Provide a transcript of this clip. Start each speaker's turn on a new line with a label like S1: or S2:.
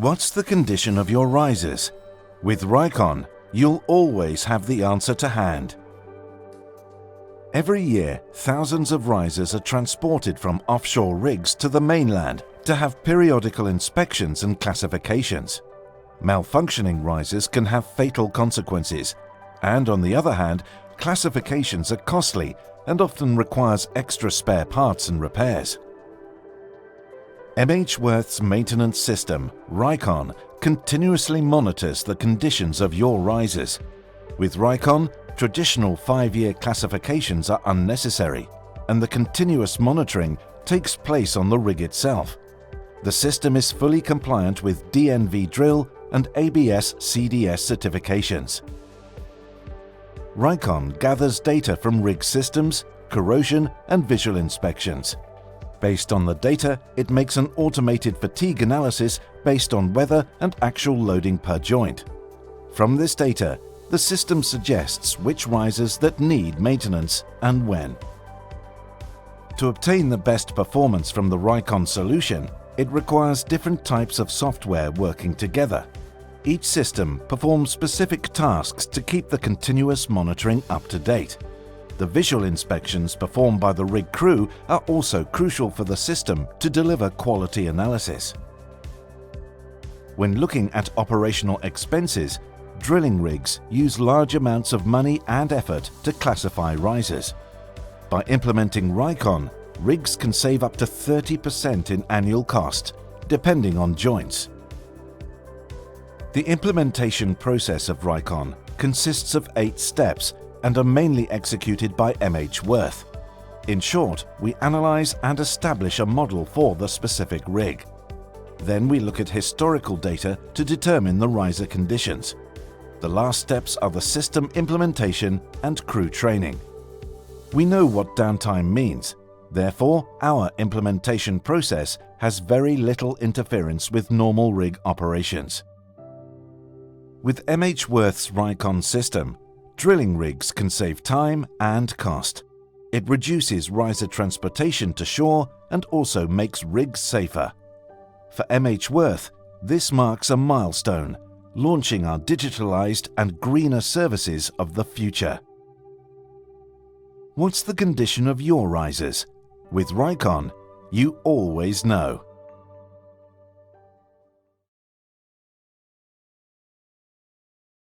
S1: What's the condition of your risers? With Rycon, you'll always have the answer to hand. Every year, thousands of risers are transported from offshore rigs to the mainland to have periodical inspections and classifications. Malfunctioning risers can have fatal consequences, and on the other hand, classifications are costly and often requires extra spare parts and repairs. HMH Worth's maintenance system, Rycon, continuously monitors the conditions of your risers. With Rycon, traditional 5-year classifications are unnecessary, and the continuous monitoring takes place on the rig itself. The system is fully compliant with DNV drill and ABS CDS certifications. Rycon gathers data from rig systems, corrosion, and visual inspections. Based on the data, it makes an automated fatigue analysis based on weather and actual loading per joint. From this data, the system suggests which risers that need maintenance and when. To obtain the best performance from the Rycon solution, it requires different types of software working together. Each system performs specific tasks to keep the continuous monitoring up to date. The visual inspections performed by the rig crew are also crucial for the system to deliver quality analysis. When looking at operational expenses, drilling rigs use large amounts of money and effort to classify risers. By implementing Rycon, rigs can save up to 30% in annual cost, depending on joints. The implementation process of Rycon consists of 8 steps and are mainly executed by HMH Worth. In short, we analyze and establish a model for the specific rig. Then we look at historical data to determine the riser conditions. The last steps are the system implementation and crew training. We know what downtime means. Therefore, our implementation process has very little interference with normal rig operations. With HMH Worth's Rycon system, drilling rigs can save time and cost. It reduces riser transportation to shore and also makes rigs safer. For HMH Worth, this marks a milestone, launching our digitalized and greener services of the future. What's the condition of your risers? With Rycon, you always know.